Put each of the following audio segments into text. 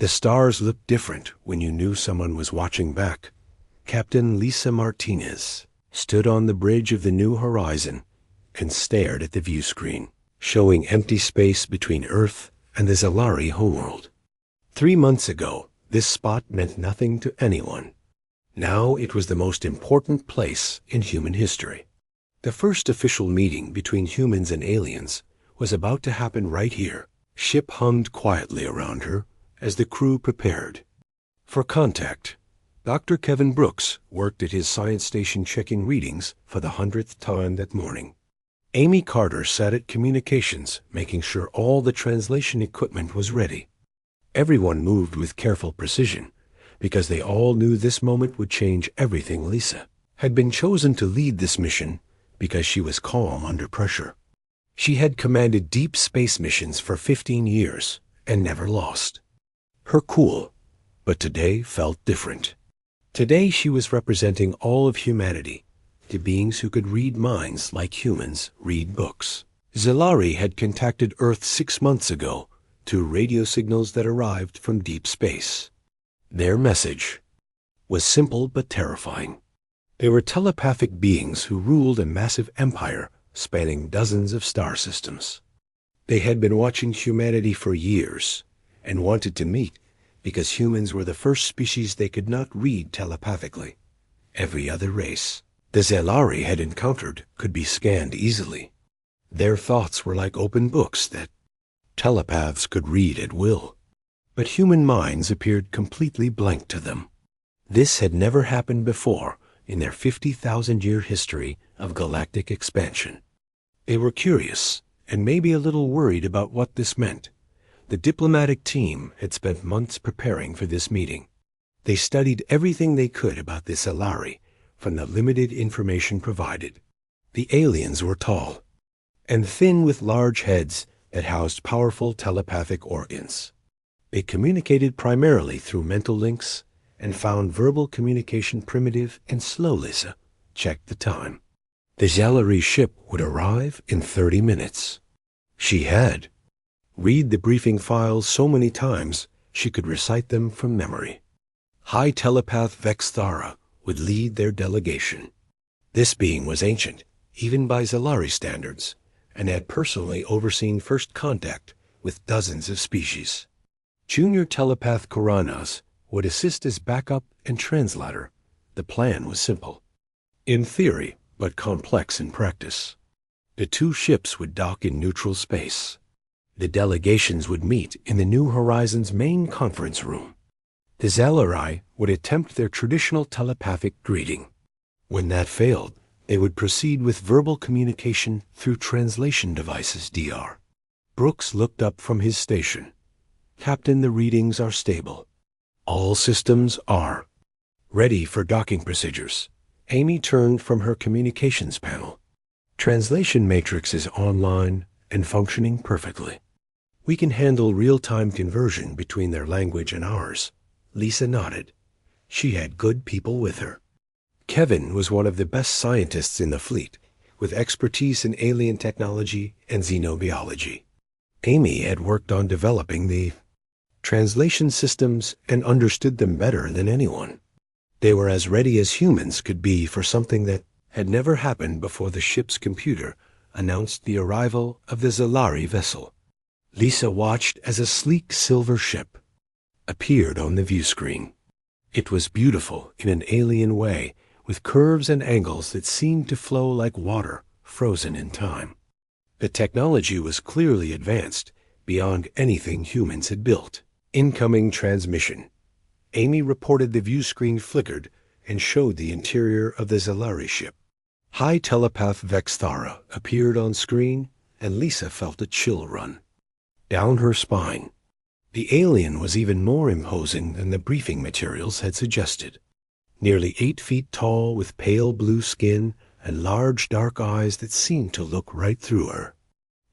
The stars looked different when you knew someone was watching back. Captain Lisa Martinez stood on the bridge of the New Horizon and stared at the view screen, showing empty space between Earth and the Zalari homeworld. 3 months ago, this spot meant nothing to anyone. Now it was the most important place in human history. The first official meeting between humans and aliens was about to happen right here. Ship hummed quietly around her as the crew prepared. For contact, Dr. Kevin Brooks worked at his science station checking readings for the 100th time that morning. Amy Carter sat at communications, making sure all the translation equipment was ready. Everyone moved with careful precision, because they all knew this moment would change everything. Lisa had been chosen to lead this mission because she was calm under pressure. She had commanded deep space missions for 15 years and never lost. Her cool, but today felt different. Today she was representing all of humanity, to beings who could read minds like humans read books. Zalari had contacted Earth 6 months ago through radio signals that arrived from deep space. Their message was simple but terrifying. They were telepathic beings who ruled a massive empire spanning dozens of star systems. They had been watching humanity for years and wanted to meet because humans were the first species they could not read telepathically. Every other race the Zalari had encountered could be scanned easily. Their thoughts were like open books that telepaths could read at will. But human minds appeared completely blank to them. This had never happened before in their 50,000-year history of galactic expansion. They were curious and maybe a little worried about what this meant. The diplomatic team had spent months preparing for this meeting. They studied everything they could about the Zalari from the limited information provided. The aliens were tall and thin with large heads that housed powerful telepathic organs. They communicated primarily through mental links and found verbal communication primitive and slow. Lisa checked the time. The Zalari ship would arrive in 30 minutes. She had read the briefing files so many times she could recite them from memory. High telepath Vexthara would lead their delegation. This being was ancient, even by Zalari standards, and had personally overseen first contact with dozens of species. Junior telepath Kuranas would assist as backup and translator. The plan was simple in theory, but complex in practice. The two ships would dock in neutral space. The delegations would meet in the New Horizons main conference room. The Zalari would attempt their traditional telepathic greeting. When that failed, they would proceed with verbal communication through translation devices. Dr. Brooks looked up from his station. Captain, the readings are stable. All systems are ready for docking procedures. Amy turned from her communications panel. Translation matrix is online and functioning perfectly. We can handle real-time conversion between their language and ours. Lisa nodded. She had good people with her. Kevin was one of the best scientists in the fleet, with expertise in alien technology and xenobiology. Amy had worked on developing the translation systems and understood them better than anyone. They were as ready as humans could be for something that had never happened before. The ship's computer announced the arrival of the Zalari vessel. Lisa watched as a sleek silver ship appeared on the view screen. It was beautiful in an alien way, with curves and angles that seemed to flow like water frozen in time. The technology was clearly advanced beyond anything humans had built. Incoming transmission. Amy reported the view screen flickered and showed the interior of the Zalari ship. High telepath Vexthara appeared on screen, and Lisa felt a chill run down her spine. The alien was even more imposing than the briefing materials had suggested. Nearly 8 feet tall, with pale blue skin and large dark eyes that seemed to look right through her.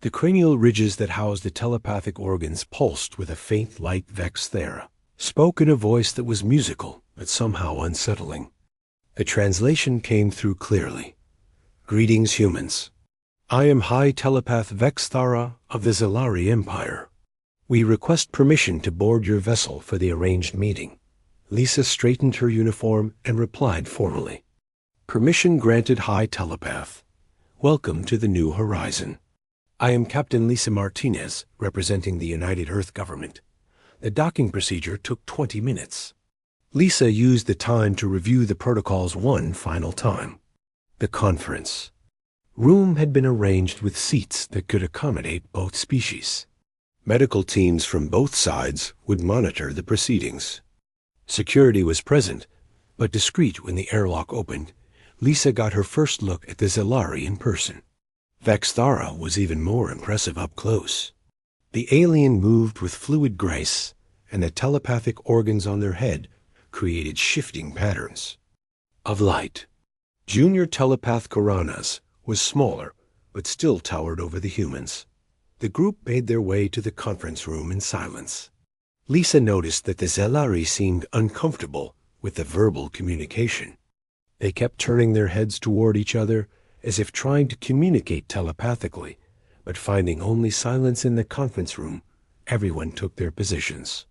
The cranial ridges that housed the telepathic organs pulsed with a faint light. Vexthara spoke in a voice that was musical but somehow unsettling. The translation came through clearly. Greetings, humans. I am High Telepath Vexthara of the Zalari Empire. We request permission to board your vessel for the arranged meeting. Lisa straightened her uniform and replied formally. Permission granted, High Telepath. Welcome to the New Horizon. I am Captain Lisa Martinez, representing the United Earth Government. The docking procedure took 20 minutes. Lisa used the time to review the protocols one final time. The conference room had been arranged with seats that could accommodate both species. Medical teams from both sides would monitor the proceedings. Security was present, but discreet. When the airlock opened, Lisa got her first look at the Zelari in person. Vexthara was even more impressive up close. The alien moved with fluid grace, and the telepathic organs on their head created shifting patterns of light. Junior telepath Karanas was smaller, but still towered over the humans. The group made their way to the conference room in silence. Lisa noticed that the Zelari seemed uncomfortable with the verbal communication. They kept turning their heads toward each other as if trying to communicate telepathically, but finding only silence in the conference room, everyone took their positions.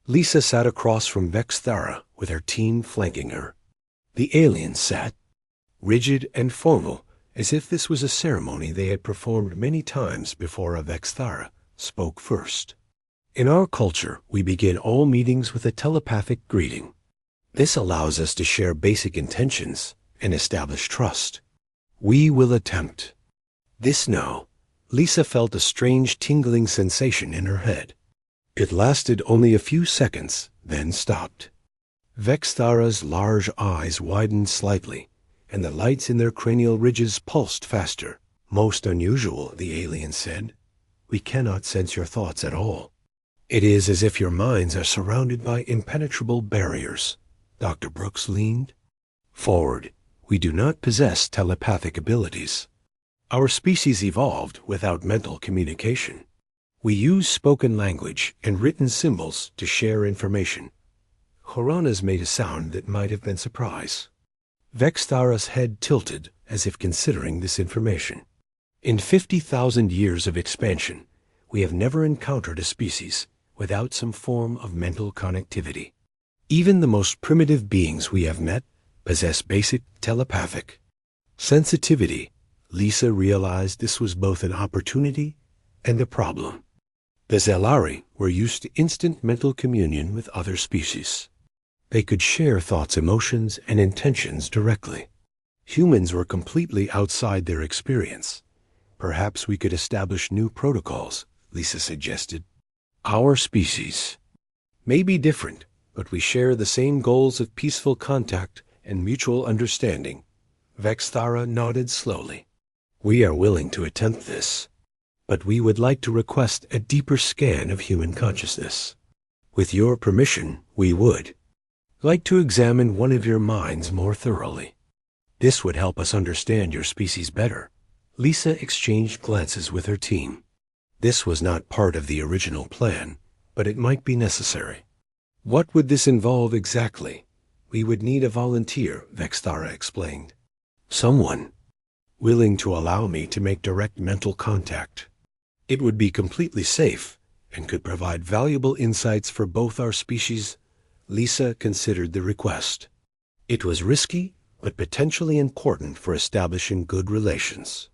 Lisa sat across from Vexthara with her team flanking her. The aliens sat, rigid and formal, as if this was a ceremony they had performed many times before. A Vexthara spoke first. In our culture, we begin all meetings with a telepathic greeting. This allows us to share basic intentions and establish trust. We will attempt. This now. Lisa felt a strange tingling sensation in her head. It lasted only a few seconds, then stopped. Vexthara's large eyes widened slightly, and the lights in their cranial ridges pulsed faster. Most unusual, the alien said. We cannot sense your thoughts at all. It is as if your minds are surrounded by impenetrable barriers. Dr. Brooks leaned forward. We do not possess telepathic abilities. Our species evolved without mental communication. We use spoken language and written symbols to share information. Horanas made a sound that might have been surprise. Vexthara's head tilted as if considering this information. In 50,000 years of expansion, we have never encountered a species without some form of mental connectivity. Even the most primitive beings we have met possess basic telepathic sensitivity. Lisa realized this was both an opportunity and a problem. The Zelari were used to instant mental communion with other species. They could share thoughts, emotions, and intentions directly. Humans were completely outside their experience. Perhaps we could establish new protocols, Lisa suggested. Our species may be different, but we share the same goals of peaceful contact and mutual understanding. Vexthara nodded slowly. We are willing to attempt this, but we would like to request a deeper scan of human consciousness. With your permission, we would like to examine one of your minds more thoroughly. This would help us understand your species better. Lisa exchanged glances with her team. This was not part of the original plan, but it might be necessary. What would this involve exactly? We would need a volunteer, Vexthara explained. Someone willing to allow me to make direct mental contact. It would be completely safe and could provide valuable insights for both our species. Lisa considered the request. It was risky, but potentially important for establishing good relations.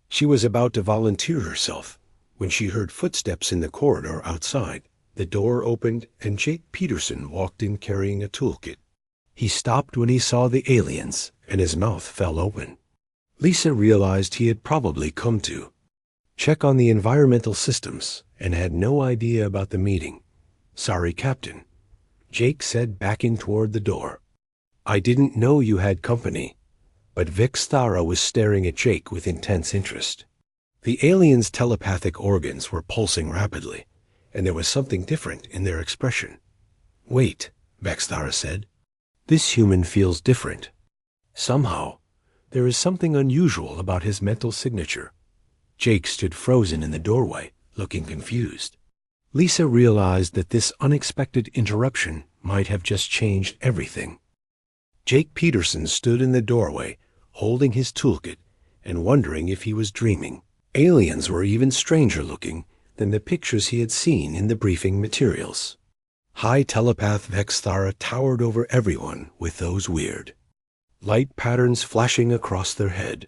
She was about to volunteer herself when she heard footsteps in the corridor outside. The door opened and Jake Peterson walked in carrying a toolkit. He stopped when he saw the aliens, and his mouth fell open. Lisa realized he had probably come to check on the environmental systems and had no idea about the meeting. Sorry, Captain, Jake said, backing toward the door. I didn't know you had company. But Vexthara was staring at Jake with intense interest. The aliens' telepathic organs were pulsing rapidly, and there was something different in their expression. Wait, Vexthara said. This human feels different. Somehow, there is something unusual about his mental signature. Jake stood frozen in the doorway, looking confused. Lisa realized that this unexpected interruption might have just changed everything. Jake Peterson stood in the doorway, holding his toolkit and wondering if he was dreaming. Aliens were even stranger looking, than the pictures he had seen in the briefing materials. High telepath Vexthara towered over everyone with those weird light patterns flashing across their head.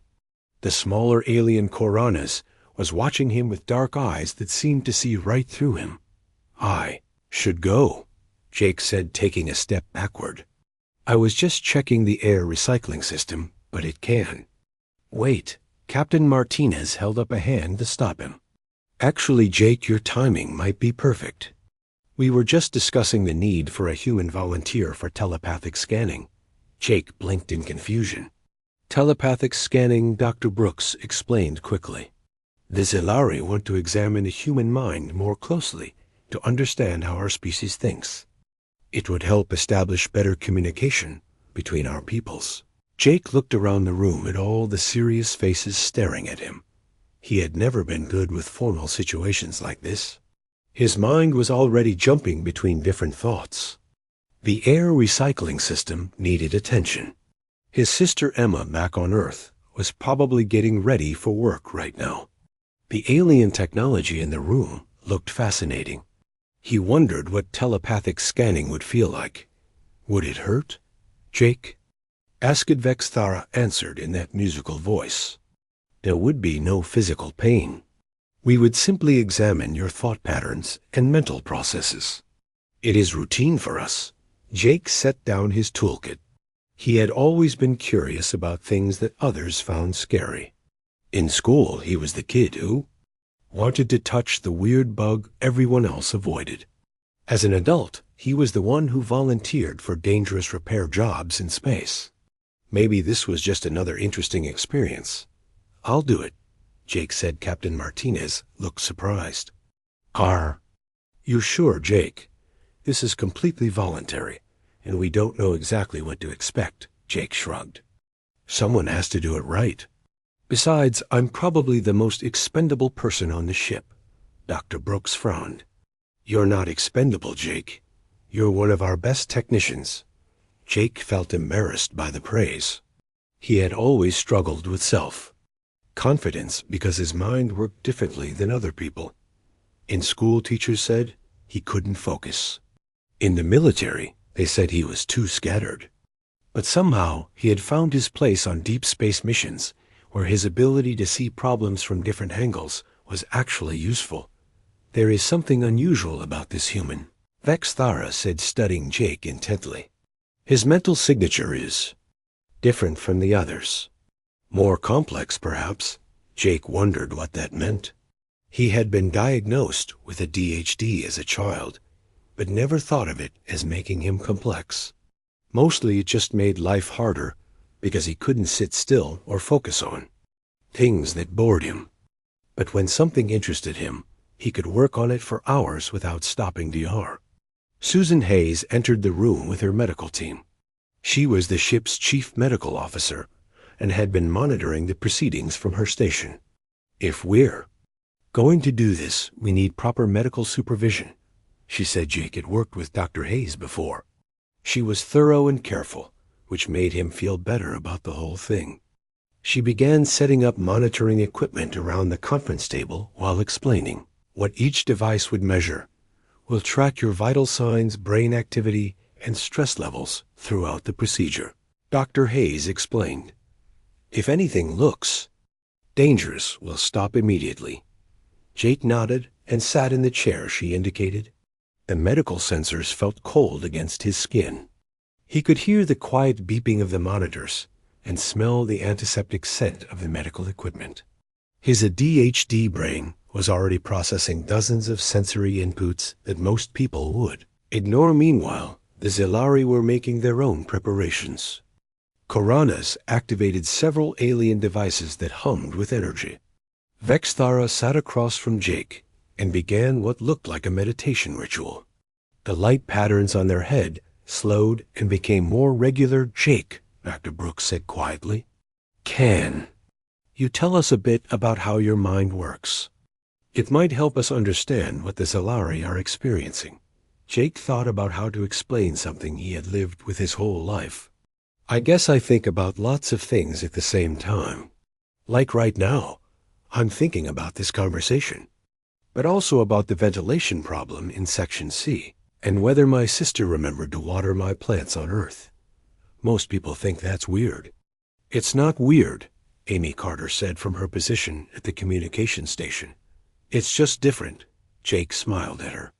The smaller alien Koranas was watching him with dark eyes that seemed to see right through him. "I should go," Jake said, taking a step backward. "I was just checking the air recycling system, but it can." "Wait." Captain Martinez held up a hand to stop him. "Actually, Jake, your timing might be perfect. We were just discussing the need for a human volunteer for telepathic scanning." Jake blinked in confusion. "Telepathic scanning," Dr. Brooks explained quickly. "The Zilari want to examine the human mind more closely to understand how our species thinks. It would help establish better communication between our peoples." Jake looked around the room at all the serious faces staring at him. He had never been good with formal situations like this. His mind was already jumping between different thoughts. The air recycling system needed attention. His sister Emma back on Earth was probably getting ready for work right now. The alien technology in the room looked fascinating. He wondered what telepathic scanning would feel like. Would it hurt? "Jake?" Asked Vexthara answered in that musical voice. "There would be no physical pain. We would simply examine your thought patterns and mental processes. It is routine for us." Jake set down his toolkit. He had always been curious about things that others found scary. In school, he was the kid who wanted to touch the weird bug everyone else avoided. As an adult, he was the one who volunteered for dangerous repair jobs in space. Maybe this was just another interesting experience. "I'll do it," Jake said. Captain Martinez looked surprised. "Are you sure, Jake? This is completely voluntary, and we don't know exactly what to expect," Jake shrugged. "Someone has to do it right. Besides, I'm probably the most expendable person on the ship." Dr. Brooks frowned. "You're not expendable, Jake. You're one of our best technicians." Jake felt embarrassed by the praise. He had always struggled with self-confidence because his mind worked differently than other people. In school, teachers said he couldn't focus. In the military, they said he was too scattered. But somehow, he had found his place on deep space missions, where his ability to see problems from different angles was actually useful. "There is something unusual about this human," Vexthara said, studying Jake intently. "His mental signature is different from the others. More complex, perhaps." Jake wondered what that meant. He had been diagnosed with ADHD as a child, but never thought of it as making him complex. Mostly it just made life harder because he couldn't sit still or focus on things that bored him. But when something interested him, he could work on it for hours without stopping DR. Susan Hayes entered the room with her medical team. She was the ship's chief medical officer and had been monitoring the proceedings from her station. "If we're going to do this, we need proper medical supervision," she said. Jake had worked with Dr. Hayes before. She was thorough and careful, which made him feel better about the whole thing. She began setting up monitoring equipment around the conference table while explaining what each device would measure. "Will track your vital signs, brain activity, and stress levels throughout the procedure," Dr. Hayes explained. "If anything looks dangerous, we'll stop immediately." Jake nodded and sat in the chair she indicated. The medical sensors felt cold against his skin. He could hear the quiet beeping of the monitors and smell the antiseptic scent of the medical equipment. His ADHD brain was already processing dozens of sensory inputs that most people would ignore. Meanwhile, the Zilari were making their own preparations. Koranas activated several alien devices that hummed with energy. Vexthara sat across from Jake and began what looked like a meditation ritual. The light patterns on their head slowed and became more regular. "Jake," Dr. Brooks said quietly, "can you tell us a bit about how your mind works? It might help us understand what the Zilari are experiencing." Jake thought about how to explain something he had lived with his whole life. "I guess I think about lots of things at the same time. Like right now, I'm thinking about this conversation. but also about the ventilation problem in Section C, and whether my sister remembered to water my plants on Earth. Most people think that's weird. It's not weird, Amy Carter said from her position at the communication station. It's just different. Jake smiled at her.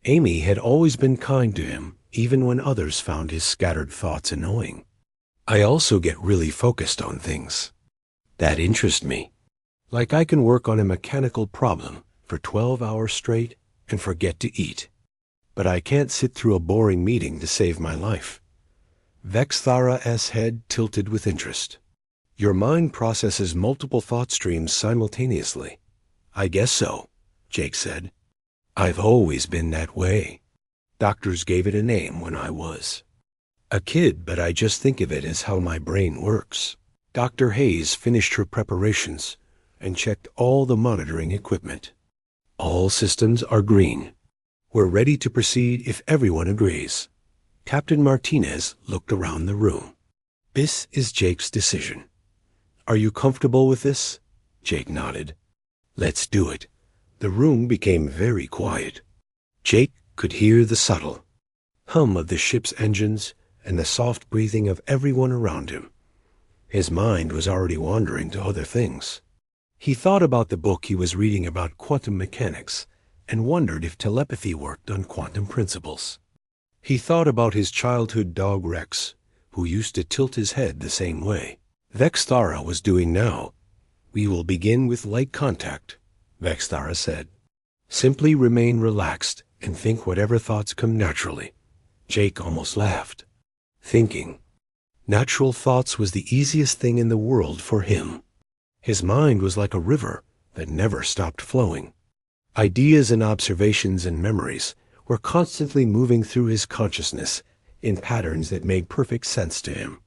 Amy had always been kind to him, even when others found his scattered thoughts annoying. I also get really focused on things that interest me. Like I can work on a mechanical problem for 12 hours straight and forget to eat. But I can't sit through a boring meeting to save my life. Vexthara's head tilted with interest. Your mind processes multiple thought streams simultaneously. I guess so, Jake said. I've always been that way. Doctors gave it a name when I was a kid, but I just think of it as how my brain works. Dr. Hayes finished her preparations and checked all the monitoring equipment. All systems are green. We're ready to proceed if everyone agrees. Captain Martinez looked around the room. This is Jake's decision. Are you comfortable with this? Jake nodded. Let's do it. The room became very quiet. Jake could hear the subtle hum of the ship's engines and the soft breathing of everyone around him. His mind was already wandering to other things. He thought about the book he was reading about quantum mechanics and wondered if telepathy worked on quantum principles. He thought about his childhood dog Rex, who used to tilt his head the same way. Vexthara was doing now. We will begin with light contact, Vexthara said. Simply remain relaxed and think whatever thoughts come naturally. Jake almost laughed. Thinking. Natural thoughts was the easiest thing in the world for him. His mind was like a river that never stopped flowing. Ideas and observations and memories were constantly moving through his consciousness in patterns that made perfect sense to him.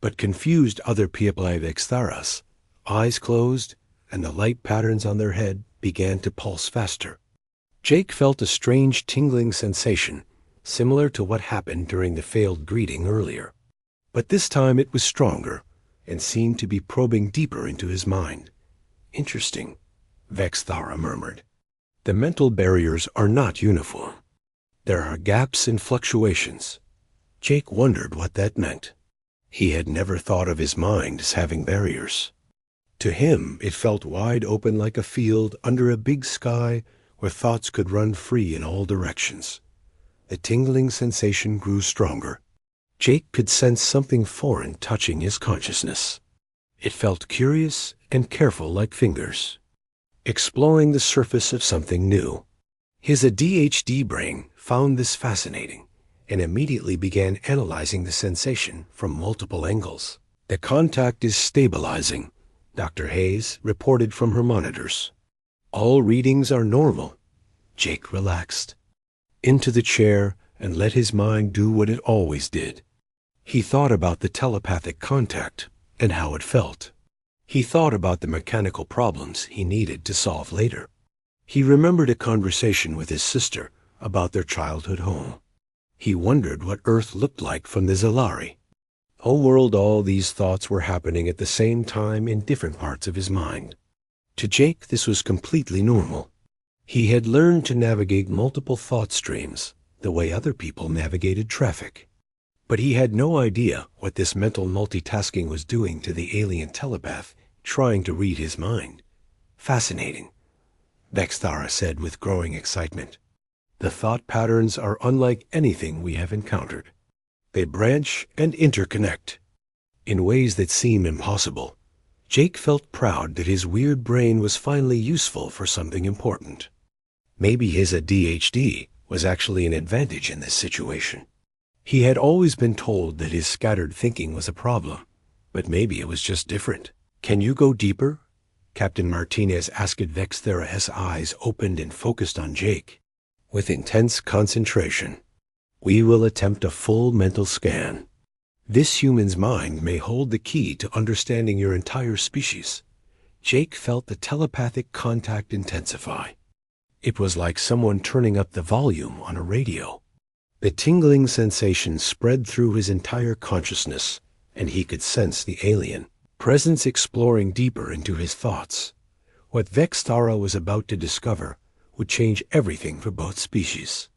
But confused other people like Vexthara's eyes closed and the light patterns on their head began to pulse faster. Jake felt a strange tingling sensation, similar to what happened during the failed greeting earlier. But this time it was stronger and seemed to be probing deeper into his mind. Interesting, Vexthara murmured. The mental barriers are not uniform. There are gaps and fluctuations. Jake wondered what that meant. He had never thought of his mind as having barriers. To him, it felt wide open like a field under a big sky where thoughts could run free in all directions. The tingling sensation grew stronger. Jake could sense something foreign touching his consciousness. It felt curious and careful like fingers, exploring the surface of something new. His ADHD brain found this fascinating and immediately began analyzing the sensation from multiple angles. The contact is stabilizing, Dr. Hayes reported from her monitors. All readings are normal. Jake relaxed into the chair and let his mind do what it always did. He thought about the telepathic contact and how it felt. He thought about the mechanical problems he needed to solve later. He remembered a conversation with his sister about their childhood home. He wondered what Earth looked like from the Zalari. All these thoughts were happening at the same time in different parts of his mind. To Jake, this was completely normal. He had learned to navigate multiple thought streams the way other people navigated traffic. But he had no idea what this mental multitasking was doing to the alien telepath trying to read his mind. Fascinating, Vexthara said with growing excitement. The thought patterns are unlike anything we have encountered. They branch and interconnect in ways that seem impossible. Jake felt proud that his weird brain was finally useful for something important. Maybe his ADHD was actually an advantage in this situation. He had always been told that his scattered thinking was a problem, but maybe it was just different. Can you go deeper? Captain Martinez asked Vexthara's eyes opened and focused on Jake. With intense concentration, we will attempt a full mental scan. This human's mind may hold the key to understanding your entire species. Jake felt the telepathic contact intensify. It was like someone turning up the volume on a radio. The tingling sensation spread through his entire consciousness, and he could sense the alien presence exploring deeper into his thoughts. What Vexthara was about to discover would change everything for both species.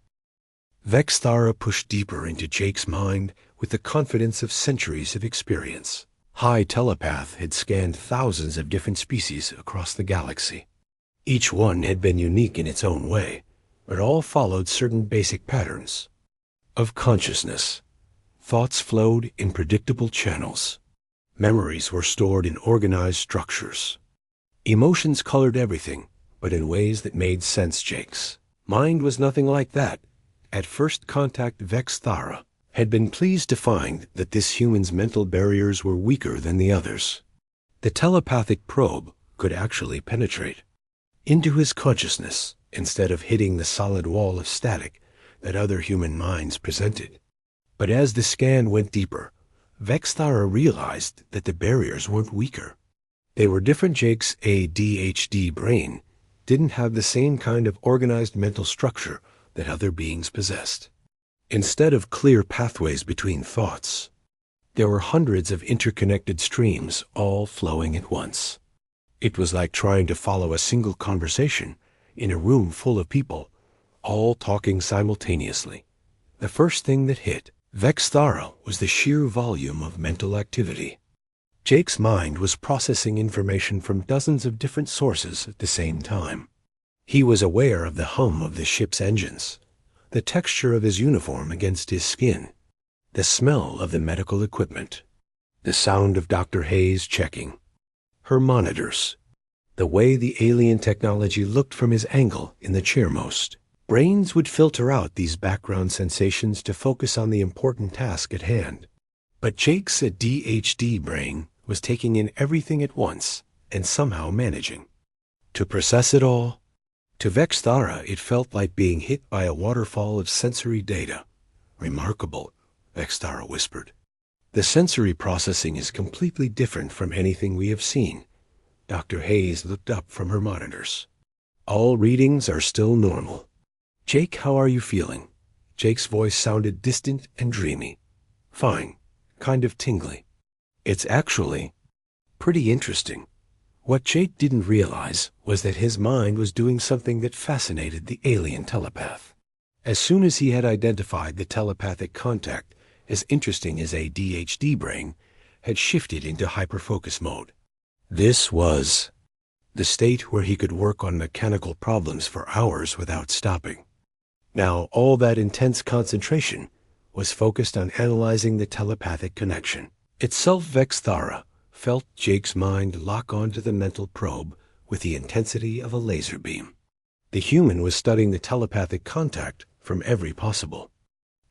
Vexthara pushed deeper into Jake's mind with the confidence of centuries of experience. High Telepath had scanned thousands of different species across the galaxy. Each one had been unique in its own way, but all followed certain basic patterns of consciousness. Thoughts flowed in predictable channels. Memories were stored in organized structures. Emotions colored everything, but in ways that made sense. Jake's mind was nothing like that. At first contact, Vexthara had been pleased to find that this human's mental barriers were weaker than the others. The telepathic probe could actually penetrate into his consciousness instead of hitting the solid wall of static that other human minds presented. But as the scan went deeper, Vexthara realized that the barriers weren't weaker. They were different. Jake's ADHD brain didn't have the same kind of organized mental structure that other beings possessed. Instead of clear pathways between thoughts, there were hundreds of interconnected streams all flowing at once. It was like trying to follow a single conversation in a room full of people, all talking simultaneously. The first thing that hit Vexthara was the sheer volume of mental activity. Jake's mind was processing information from dozens of different sources at the same time. He was aware of the hum of the ship's engines, the texture of his uniform against his skin, the smell of the medical equipment, the sound of Dr. Hayes checking her monitors, the way the alien technology looked from his angle in the chairmost. Brains would filter out these background sensations to focus on the important task at hand. But Jake's ADHD brain was taking in everything at once and somehow managing to process it all. To Vexthara, it felt like being hit by a waterfall of sensory data. Remarkable, Vexthara whispered. The sensory processing is completely different from anything we have seen. Dr. Hayes looked up from her monitors. All readings are still normal. Jake, how are you feeling? Jake's voice sounded distant and dreamy. Fine, kind of tingly. It's actually pretty interesting. What Jake didn't realize was that his mind was doing something that fascinated the alien telepath. As soon as he had identified the telepathic contact as interesting as ADHD brain had shifted into hyperfocus mode. This was the state where he could work on mechanical problems for hours without stopping. Now all that intense concentration was focused on analyzing the telepathic connection itself. Vexthara felt Jake's mind lock onto the mental probe with the intensity of a laser beam. The human was studying the telepathic contact from every possible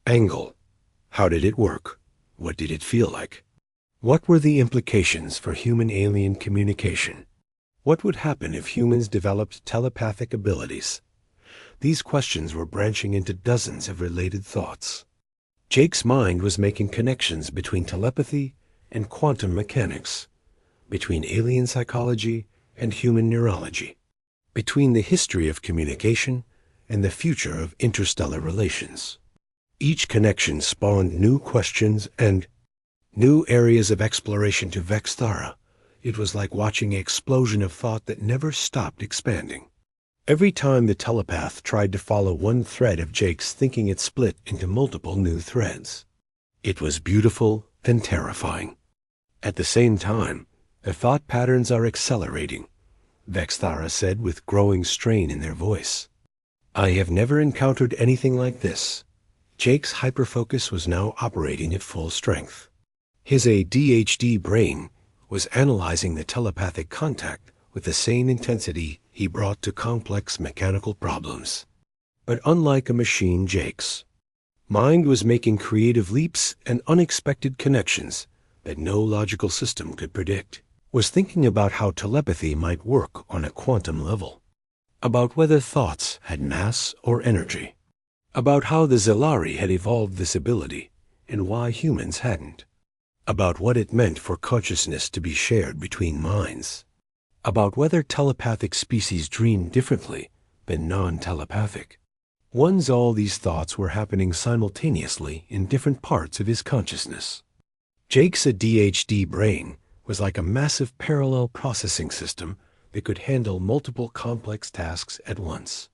angle. How did it work? What did it feel like? What were the implications for human-alien communication? What would happen if humans developed telepathic abilities? These questions were branching into dozens of related thoughts. Jake's mind was making connections between telepathy and quantum mechanics, between alien psychology and human neurology, between the history of communication and the future of interstellar relations. Each connection spawned new questions and new areas of exploration. To Vexthara, it was like watching an explosion of thought that never stopped expanding. Every time the telepath tried to follow one thread of Jake's thinking, it split into multiple new threads. It was beautiful and terrifying. At the same time, the thought patterns are accelerating, Vexthara said with growing strain in their voice. I have never encountered anything like this. Jake's hyperfocus was now operating at full strength. His ADHD brain was analyzing the telepathic contact with the same intensity he brought to complex mechanical problems. But unlike a machine, Jake's mind was making creative leaps and unexpected connections that no logical system could predict. Was thinking about how telepathy might work on a quantum level, about whether thoughts had mass or energy, about how the Zellari had evolved this ability and why humans hadn't, about what it meant for consciousness to be shared between minds, about whether telepathic species dreamed differently than non-telepathic ones. All these thoughts were happening simultaneously in different parts of his consciousness. Jake's ADHD brain was like a massive parallel processing system that could handle multiple complex tasks at once.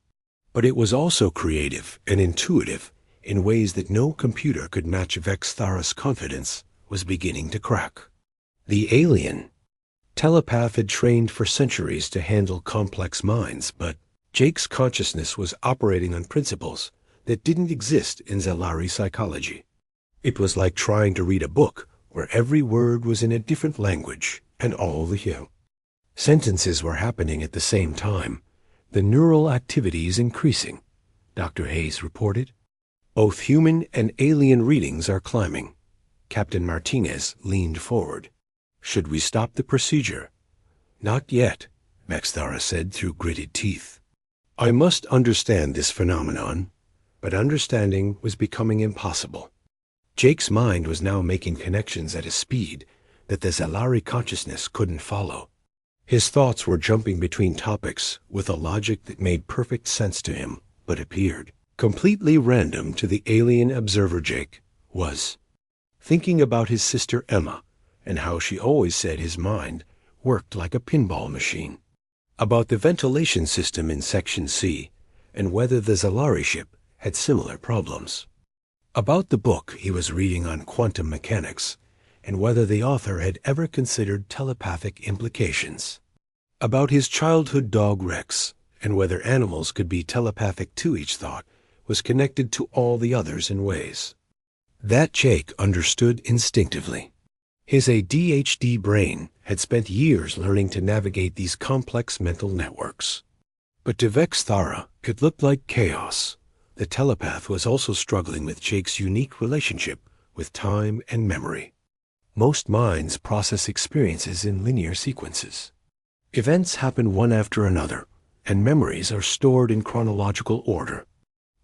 But it was also creative and intuitive in ways that no computer could match. Vexthara's confidence was beginning to crack. The alien telepath had trained for centuries to handle complex minds, but Jake's consciousness was operating on principles that didn't exist in Zalari psychology. It was like trying to read a book where every word was in a different language and all the sentences were happening at the same time. The neural activity is increasing, Dr. Hayes reported. Both human and alien readings are climbing. Captain Martinez leaned forward. Should we stop the procedure? Not yet, Vexthara said through gritted teeth. I must understand this phenomenon, but understanding was becoming impossible. Jake's mind was now making connections at a speed that the Zalari consciousness couldn't follow. His thoughts were jumping between topics with a logic that made perfect sense to him, but appeared completely random to the alien observer. Jake was thinking about his sister Emma and how she always said his mind worked like a pinball machine, about the ventilation system in Section C and whether the Zalari ship had similar problems, about the book he was reading on quantum mechanics and whether the author had ever considered telepathic implications, about his childhood dog Rex and whether animals could be telepathic too. Each thought was connected to all the others in ways that Jake understood instinctively. His ADHD brain had spent years learning to navigate these complex mental networks. But to Vexthara, it looked like chaos. The telepath was also struggling with Jake's unique relationship with time and memory. Most minds process experiences in linear sequences. Events happen one after another, and memories are stored in chronological order.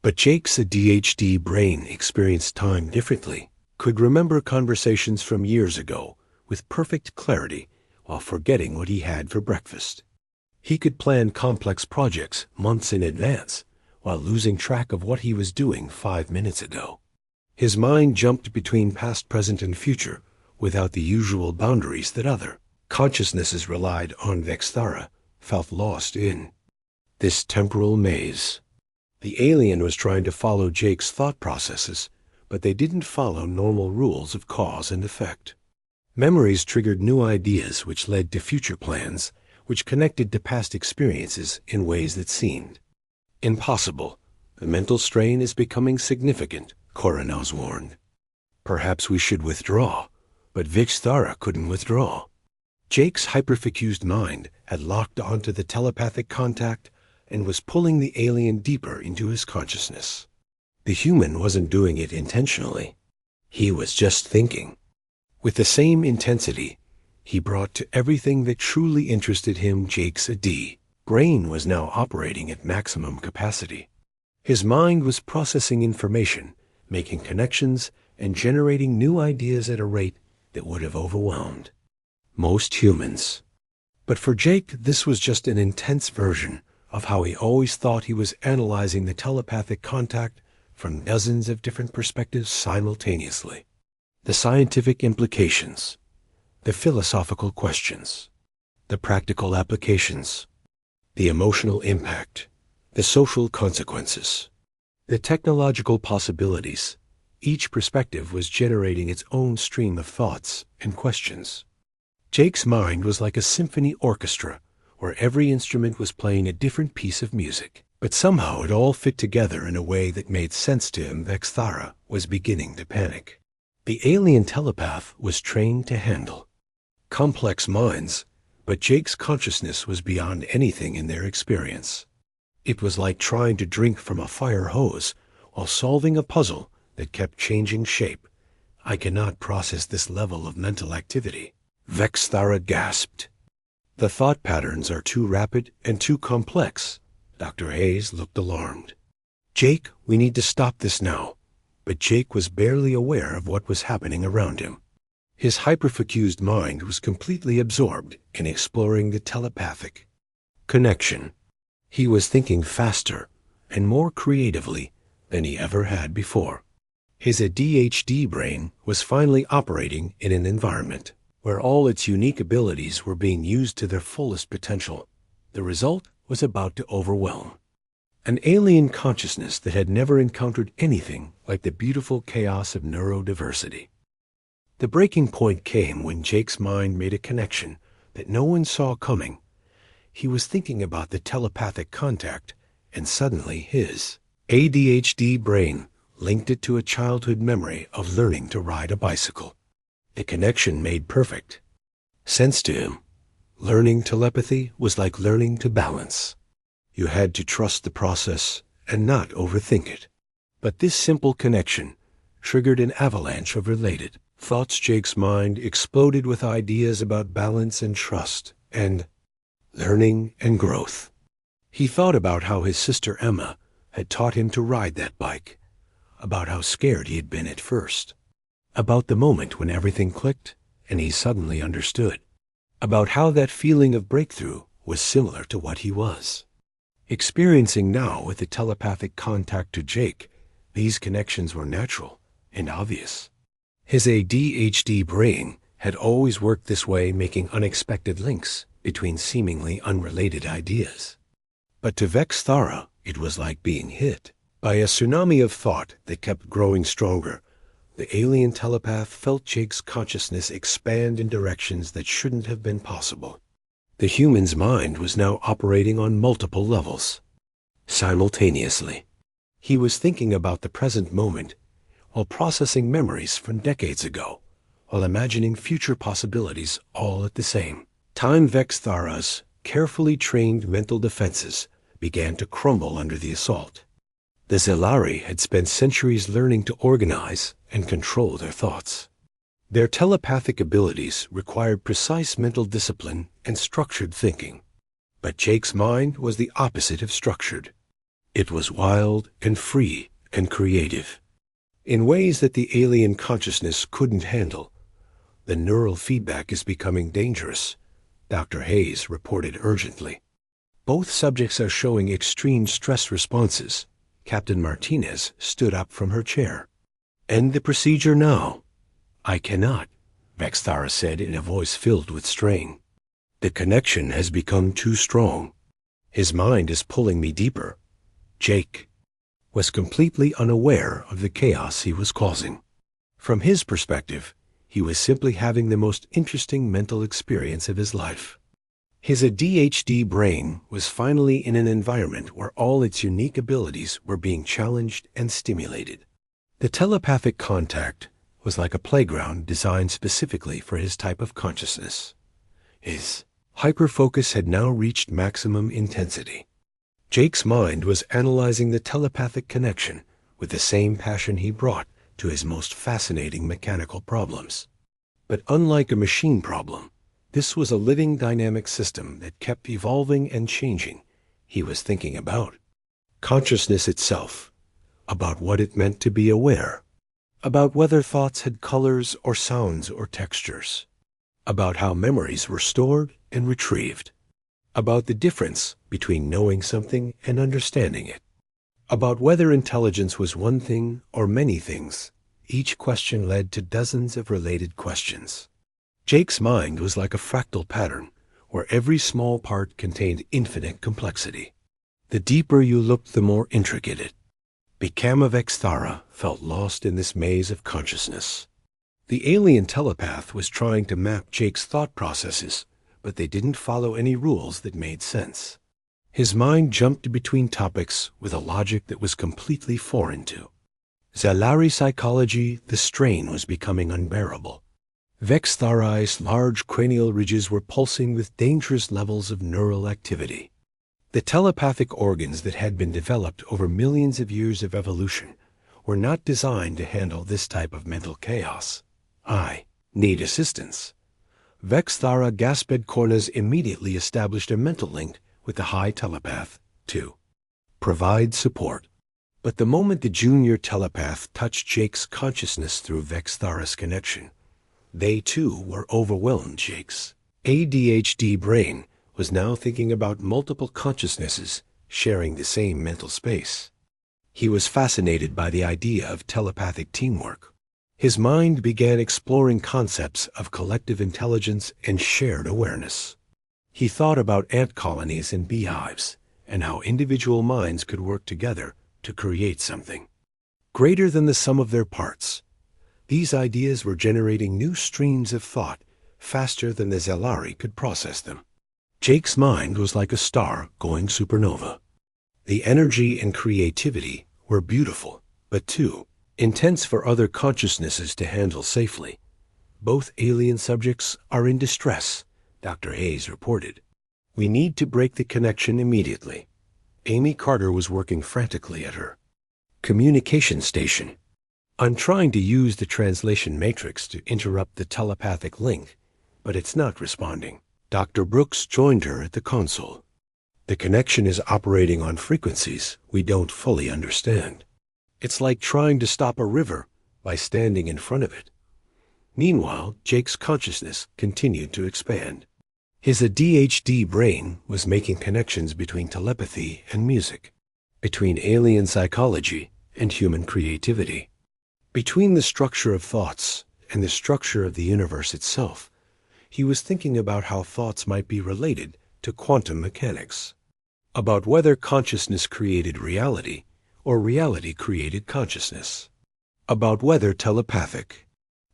But Jake's ADHD brain experienced time differently, could remember conversations from years ago with perfect clarity while forgetting what he had for breakfast. He could plan complex projects months in advance while losing track of what he was doing 5 minutes ago. His mind jumped between past, present, and future without the usual boundaries that other consciousnesses relied on. Vexthara felt lost in this temporal maze. The alien was trying to follow Jake's thought processes, but they didn't follow normal rules of cause and effect. Memories triggered new ideas which led to future plans, which connected to past experiences in ways that seemed impossible. The mental strain is becoming significant, Coronos warned. Perhaps we should withdraw, but Vexthara couldn't withdraw. Jake's hyperfocused mind had locked onto the telepathic contact and was pulling the alien deeper into his consciousness. The human wasn't doing it intentionally. He was just thinking. With the same intensity he brought to everything that truly interested him, Jake's AD brain was now operating at maximum capacity. His mind was processing information, making connections, and generating new ideas at a rate that would have overwhelmed most humans. But for Jake, this was just an intense version of how he always thought he was analyzing the telepathic contact from dozens of different perspectives simultaneously. The scientific implications, the philosophical questions, the practical applications, the emotional impact, the social consequences, the technological possibilities. Each perspective was generating its own stream of thoughts and questions. Jake's mind was like a symphony orchestra, where every instrument was playing a different piece of music, but somehow it all fit together in a way that made sense to him. Vexthara was beginning to panic. The alien telepath was trained to handle complex minds, but Jake's consciousness was beyond anything in their experience. It was like trying to drink from a fire hose while solving a puzzle that kept changing shape. I cannot process this level of mental activity, Vexthara gasped. The thought patterns are too rapid and too complex. Dr. Hayes looked alarmed. Jake, we need to stop this now. But Jake was barely aware of what was happening around him. His hyperfocused mind was completely absorbed in exploring the telepathic connection. He was thinking faster and more creatively than he ever had before. His ADHD brain was finally operating in an environment where all its unique abilities were being used to their fullest potential. The result was about to overwhelm. An alien consciousness that had never encountered anything like the beautiful chaos of neurodiversity. The breaking point came when Jake's mind made a connection that no one saw coming. He was thinking about the telepathic contact, and suddenly his ADHD brain linked it to a childhood memory of learning to ride a bicycle. The connection made perfect sense to him. Learning telepathy was like learning to balance. You had to trust the process and not overthink it. But this simple connection triggered an avalanche of related thoughts. Jake's mind exploded with ideas about balance and trust, and learning and growth. He thought about how his sister Emma had taught him to ride that bike, about how scared he had been at first, about the moment when everything clicked and he suddenly understood, about how that feeling of breakthrough was similar to what he was experiencing now with the telepathic contact to Jake. These connections were natural and obvious. His ADHD brain had always worked this way, making unexpected links between seemingly unrelated ideas. But to Vexthara, it was like being hit by a tsunami of thought that kept growing stronger. The alien telepath felt Jake's consciousness expand in directions that shouldn't have been possible. The human's mind was now operating on multiple levels simultaneously. He was thinking about the present moment while processing memories from decades ago, while imagining future possibilities all at the same time. Vexthara's carefully trained mental defenses began to crumble under the assault. The Zelari had spent centuries learning to organize and control their thoughts. Their telepathic abilities required precise mental discipline and structured thinking. But Jake's mind was the opposite of structured. It was wild and free and creative, in ways that the alien consciousness couldn't handle. The neural feedback is becoming dangerous, Dr. Hayes reported urgently. Both subjects are showing extreme stress responses. Captain Martinez stood up from her chair. End the procedure now. I cannot, Vexthara said in a voice filled with strain. The connection has become too strong. His mind is pulling me deeper. Jake was completely unaware of the chaos he was causing. From his perspective, he was simply having the most interesting mental experience of his life. His ADHD brain was finally in an environment where all its unique abilities were being challenged and stimulated. The telepathic contact was like a playground designed specifically for his type of consciousness. His hyperfocus had now reached maximum intensity. Jake's mind was analyzing the telepathic connection with the same passion he brought to his most fascinating mechanical problems. But unlike a machine problem, this was a living dynamic system that kept evolving and changing. He was thinking about consciousness itself, about what it meant to be aware, about whether thoughts had colors or sounds or textures, about how memories were stored and retrieved, about the difference between knowing something and understanding it, about whether intelligence was one thing or many things. Each question led to dozens of related questions. Jake's mind was like a fractal pattern, where every small part contained infinite complexity. The deeper you looked, the more intricate it became. Vexthara felt lost in this maze of consciousness. The alien telepath was trying to map Jake's thought processes, but they didn't follow any rules that made sense. His mind jumped between topics with a logic that was completely foreign to Zelari psychology. The strain was becoming unbearable. Vexthara's large cranial ridges were pulsing with dangerous levels of neural activity. The telepathic organs that had been developed over millions of years of evolution were not designed to handle this type of mental chaos. I need assistance. Vexthara gasped. Cornas immediately established a mental link with the high telepath to provide support. But the moment the junior telepath touched Jake's consciousness through Vexthara's connection, they too were overwhelmed. Jake's ADHD brain was now thinking about multiple consciousnesses sharing the same mental space. He was fascinated by the idea of telepathic teamwork. His mind began exploring concepts of collective intelligence and shared awareness. He thought about ant colonies and beehives, and how individual minds could work together to create something greater than the sum of their parts. These ideas were generating new streams of thought faster than the Zelari could process them. Jake's mind was like a star going supernova. The energy and creativity were beautiful, but too intense for other consciousnesses to handle safely. Both alien subjects are in distress, Dr. Hayes reported. We need to break the connection immediately. Amy Carter was working frantically at her communication station. I'm trying to use the translation matrix to interrupt the telepathic link, but it's not responding. Dr. Brooks joined her at the console. The connection is operating on frequencies we don't fully understand. It's like trying to stop a river by standing in front of it. Meanwhile, Jake's consciousness continued to expand. His ADHD brain was making connections between telepathy and music, between alien psychology and human creativity, between the structure of thoughts and the structure of the universe itself. He was thinking about how thoughts might be related to quantum mechanics, about whether consciousness created reality or reality created consciousness, about whether telepathic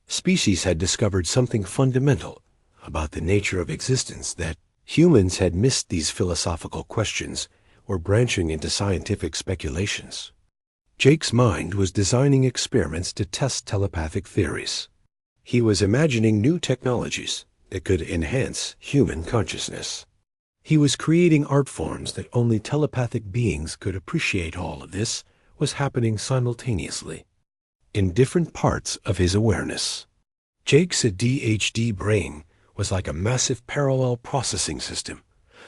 species had discovered something fundamental about the nature of existence, that humans had missed these philosophical questions or branching into scientific speculations. Jake's mind was designing experiments to test telepathic theories. He was imagining new technologies that could enhance human consciousness. He was creating art forms that only telepathic beings could appreciate. All of this was happening simultaneously, in different parts of his awareness. Jake's ADHD brain was like a massive parallel processing system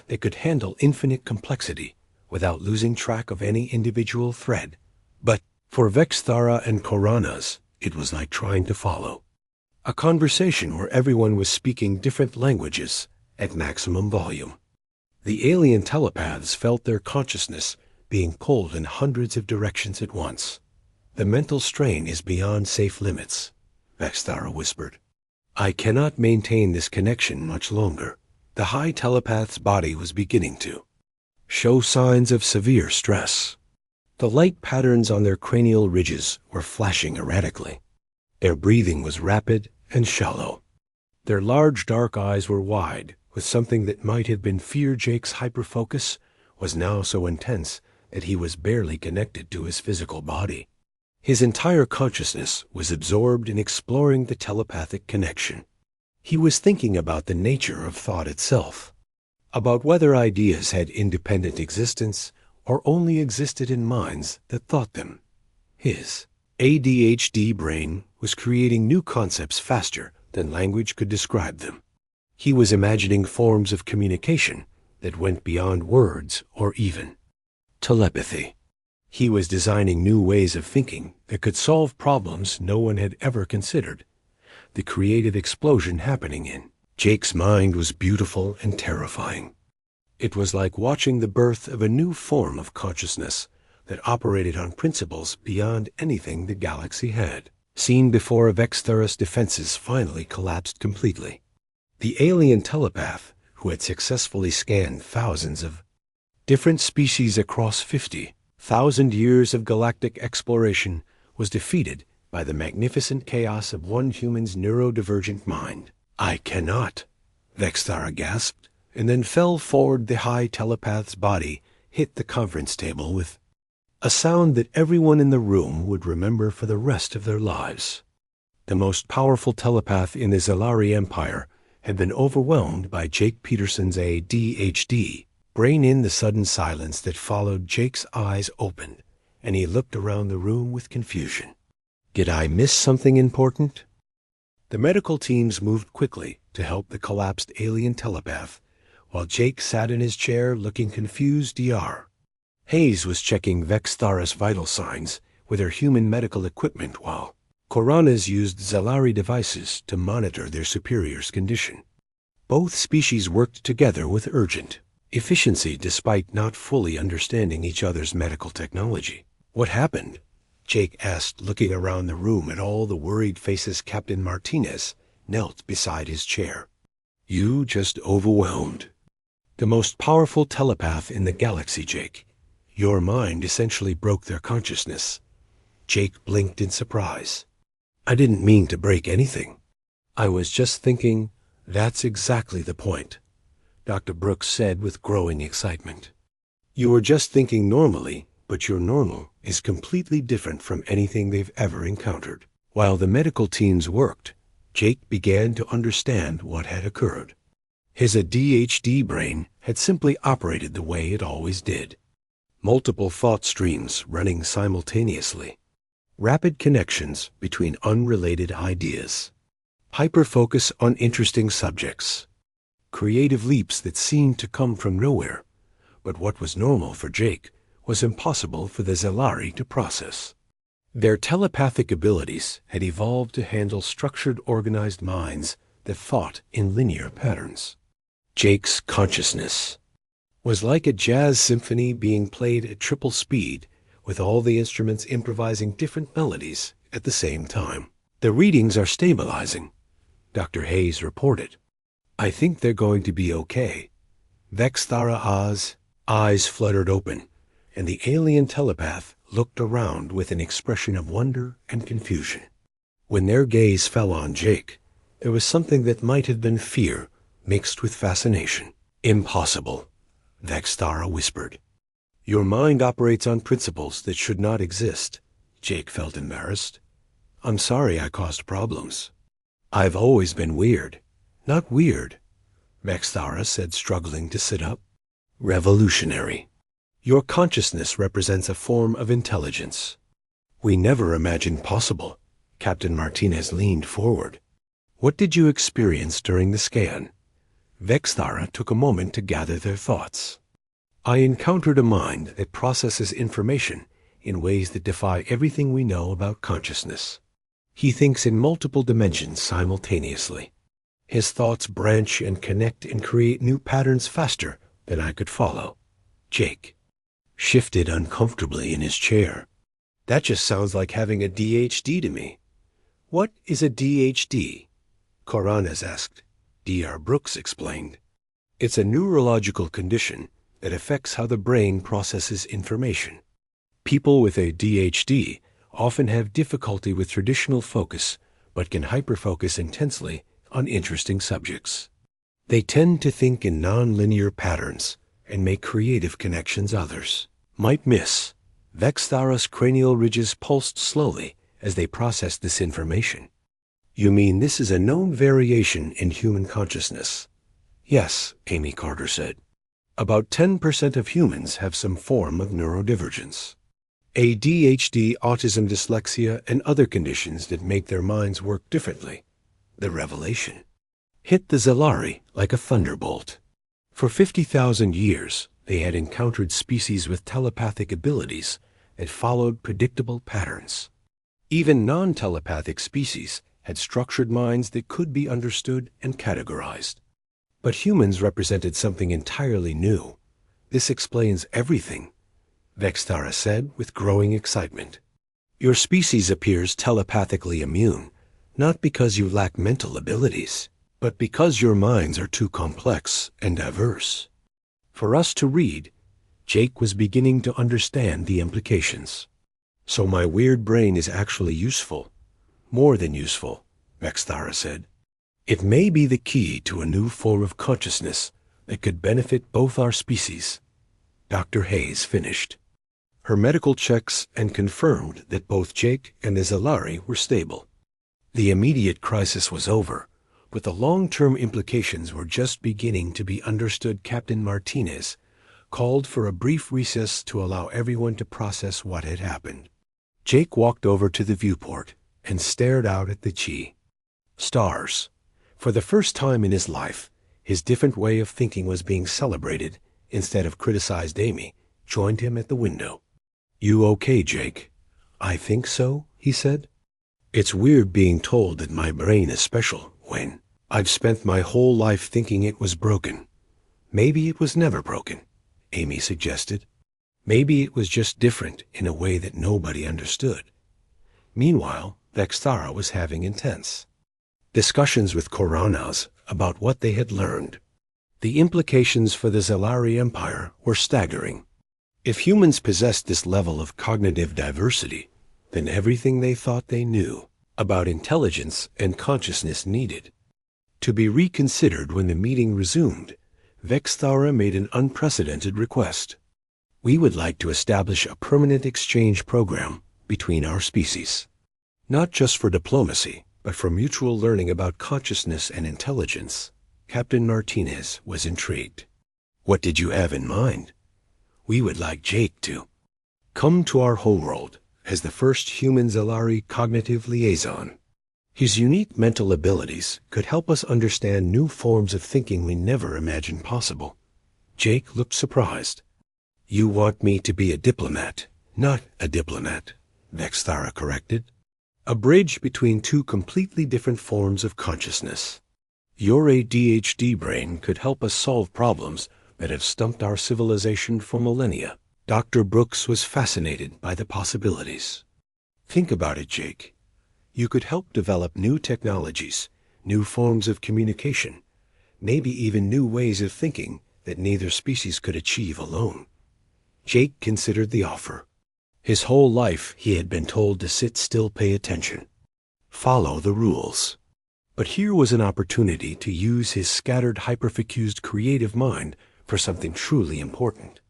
that could handle infinite complexity without losing track of any individual thread. But for Vexthara and Koranas, it was like trying to follow a conversation where everyone was speaking different languages at maximum volume. The alien telepaths felt their consciousness being pulled in hundreds of directions at once. The mental strain is beyond safe limits, Vexthara whispered. I cannot maintain this connection much longer. The high telepath's body was beginning to show signs of severe stress. The light patterns on their cranial ridges were flashing erratically. Their breathing was rapid and shallow. Their large dark eyes were wide, with something that might have been fear. Jake's hyperfocus was now so intense that he was barely connected to his physical body. His entire consciousness was absorbed in exploring the telepathic connection. He was thinking about the nature of thought itself, about whether ideas had independent existence or only existed in minds that thought them. His ADHD brain was creating new concepts faster than language could describe them. He was imagining forms of communication that went beyond words or even telepathy. He was designing new ways of thinking that could solve problems no one had ever considered. The creative explosion happening in Jake's mind was beautiful and terrifying. It was like watching the birth of a new form of consciousness that operated on principles beyond anything the galaxy had seen before. Vexthara's defenses finally collapsed completely. The alien telepath, who had successfully scanned thousands of different species across 50,000 years of galactic exploration, was defeated by the magnificent chaos of one human's neurodivergent mind. I cannot, Vexthara gasped, and then fell forward. The high telepath's body hit the conference table with a sound that everyone in the room would remember for the rest of their lives. The most powerful telepath in the Zelari Empire had been overwhelmed by Jake Peterson's ADHD brain. In the sudden silence that followed, Jake's eyes opened, and he looked around the room with confusion. Did I miss something important? The medical teams moved quickly to help the collapsed alien telepath, while Jake sat in his chair looking confused. Dr. Hayes was checking Vexthara's vital signs with her human medical equipment, while Koranas used Zelari devices to monitor their superior's condition. Both species worked together with urgent efficiency despite not fully understanding each other's medical technology. What happened? Jake asked, looking around the room at all the worried faces. Captain Martinez knelt beside his chair. You just overwhelmed The most powerful telepath in the galaxy, Jake. Your mind essentially broke their consciousness. Jake blinked in surprise. I didn't mean to break anything. I was just thinking, that's exactly the point, Dr. Brooks said with growing excitement. You were just thinking normally, but your normal is completely different from anything they've ever encountered. While the medical teams worked, Jake began to understand what had occurred. His ADHD brain had simply operated the way it always did. Multiple thought streams running simultaneously. Rapid connections between unrelated ideas. Hyperfocus on interesting subjects. Creative leaps that seemed to come from nowhere. But what was normal for Jake was impossible for the Zelari to process. Their telepathic abilities had evolved to handle structured, organized minds that thought in linear patterns. Jake's consciousness was like a jazz symphony being played at triple speed, with all the instruments improvising different melodies at the same time. The readings are stabilizing, Dr. Hayes reported. I think they're going to be okay. Vexthara Oz eyes fluttered open, and the alien telepath looked around with an expression of wonder and confusion. When their gaze fell on Jake, there was something that might have been fear mixed with fascination. Impossible, Vexthara whispered. Your mind operates on principles that should not exist. Jake felt embarrassed. I'm sorry I caused problems. I've always been weird. Not weird, Vexthara said, struggling to sit up. Revolutionary. Your consciousness represents a form of intelligence. We never imagined possible. Captain Martinez leaned forward. What did you experience during the scan? Vexthara took a moment to gather their thoughts. I encountered a mind that processes information in ways that defy everything we know about consciousness. He thinks in multiple dimensions simultaneously. His thoughts branch and connect and create new patterns faster than I could follow. Jake shifted uncomfortably in his chair. That just sounds like having a ADHD to me. What is a ADHD? Coranas asked. Dr. Brooks explained. It's a neurological condition that affects how the brain processes information. People with ADHD often have difficulty with traditional focus, but can hyperfocus intensely on interesting subjects. They tend to think in non-linear patterns and make creative connections others might miss. Vexthara's cranial ridges pulsed slowly as they processed this information. You mean this is a known variation in human consciousness? Yes, Amy Carter said. About 10% of humans have some form of neurodivergence. ADHD, autism, dyslexia, and other conditions that make their minds work differently. The revelation hit the Zelari like a thunderbolt. For 50,000 years, they had encountered species with telepathic abilities that followed predictable patterns. Even non-telepathic species had structured minds that could be understood and categorized. But humans represented something entirely new. This explains everything, Vexthara said with growing excitement. Your species appears telepathically immune, not because you lack mental abilities, but because your minds are too complex and diverse. For us to read, Jake was beginning to understand the implications. So my weird brain is actually useful. More than useful, Vexthara said. It may be the key to a new form of consciousness that could benefit both our species. Dr. Hayes finished her medical checks and confirmed that both Jake and the Zelari were stable. The immediate crisis was over, but the long-term implications were just beginning to be understood. Captain Martinez called for a brief recess to allow everyone to process what had happened. Jake walked over to the viewport and stared out at the Chi. Stars. For the first time in his life, his different way of thinking was being celebrated instead of criticized. Amy joined him at the window. You okay, Jake? I think so, he said. It's weird being told that my brain is special when I've spent my whole life thinking it was broken. Maybe it was never broken, Amy suggested. Maybe it was just different in a way that nobody understood. Meanwhile, Vexthara was having intense discussions with Coranas about what they had learned. The implications for the Zelari Empire were staggering. If humans possessed this level of cognitive diversity, then everything they thought they knew about intelligence and consciousness needed to be reconsidered. When the meeting resumed, Vexthara made an unprecedented request. We would like to establish a permanent exchange program between our species, not just for diplomacy, but for mutual learning about consciousness and intelligence. Captain Martinez was intrigued. What did you have in mind? We would like Jake to come to our homeworld as the first human Zelari cognitive liaison. His unique mental abilities could help us understand new forms of thinking we never imagined possible. Jake looked surprised. You want me to be a diplomat, not a diplomat, Vexthara corrected. A bridge between two completely different forms of consciousness. Your ADHD brain could help us solve problems that have stumped our civilization for millennia. Dr. Brooks was fascinated by the possibilities. Think about it, Jake. You could help develop new technologies, new forms of communication, maybe even new ways of thinking that neither species could achieve alone. Jake considered the offer. His whole life he had been told to sit still, pay attention, follow the rules. But here was an opportunity to use his scattered, hyperfocused creative mind for something truly important.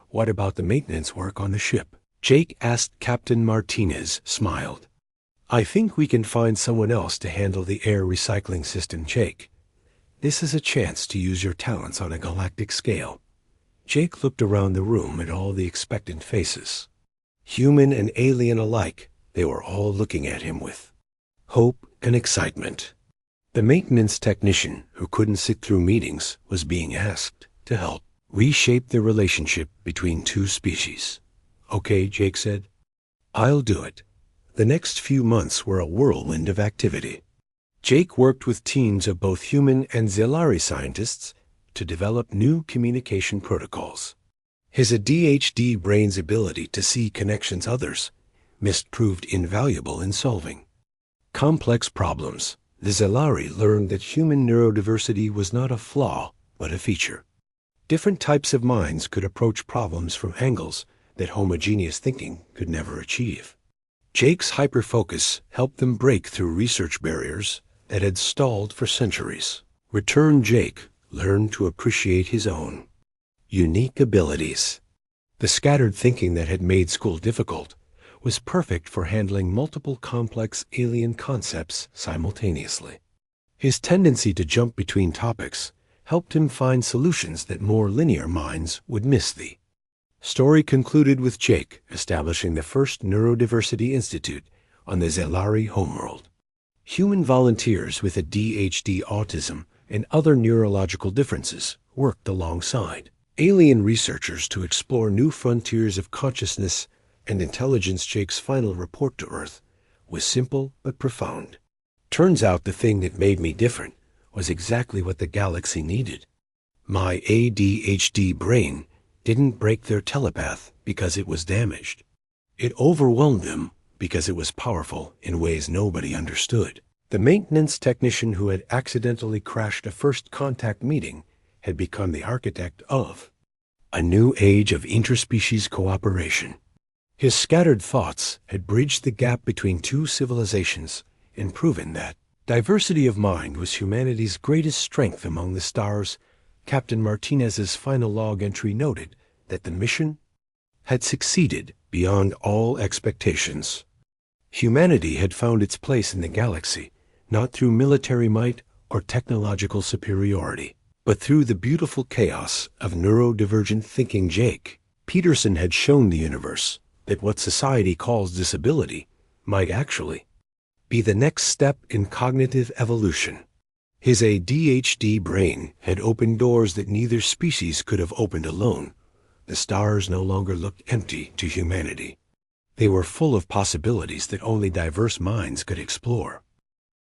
What about the maintenance work on the ship? Jake asked. Captain Martinez smiled. I think we can find someone else to handle the air recycling system, Jake. This is a chance to use your talents on a galactic scale. Jake looked around the room at all the expectant faces. Human and alien alike, they were all looking at him with hope and excitement. The maintenance technician who couldn't sit through meetings was being asked to help reshape the relationship between two species. Okay, Jake said. I'll do it. The next few months were a whirlwind of activity. Jake worked with teams of both human and Zelari scientists to develop new communication protocols. His ADHD brain's ability to see connections others missed proved invaluable in solving complex problems. The Zelari learned that human neurodiversity was not a flaw, but a feature. Different types of minds could approach problems from angles that homogeneous thinking could never achieve. Jake's hyperfocus helped them break through research barriers that had stalled for centuries. Returned Jake learned to appreciate his own unique abilities. The scattered thinking that had made school difficult was perfect for handling multiple complex alien concepts simultaneously. His tendency to jump between topics helped him find solutions that more linear minds would miss. The story concluded with Jake establishing the first Neurodiversity Institute on the Zelari homeworld. Human volunteers with ADHD, autism, and other neurological differences worked alongside alien researchers to explore new frontiers of consciousness and intelligence. Jake's final report to Earth was simple but profound. Turns out the thing that made me different was exactly what the galaxy needed. My ADHD brain didn't break their telepath because it was damaged. It overwhelmed them because it was powerful in ways nobody understood. The maintenance technician who had accidentally crashed a first contact meeting had become the architect of a new age of interspecies cooperation. His scattered thoughts had bridged the gap between two civilizations and proven that diversity of mind was humanity's greatest strength among the stars. Captain Martinez's final log entry noted that the mission had succeeded beyond all expectations. Humanity had found its place in the galaxy, not through military might or technological superiority, but through the beautiful chaos of neurodivergent thinking. Jake Peterson had shown the universe that what society calls disability might actually be the next step in cognitive evolution. His ADHD brain had opened doors that neither species could have opened alone. The stars no longer looked empty to humanity. They were full of possibilities that only diverse minds could explore.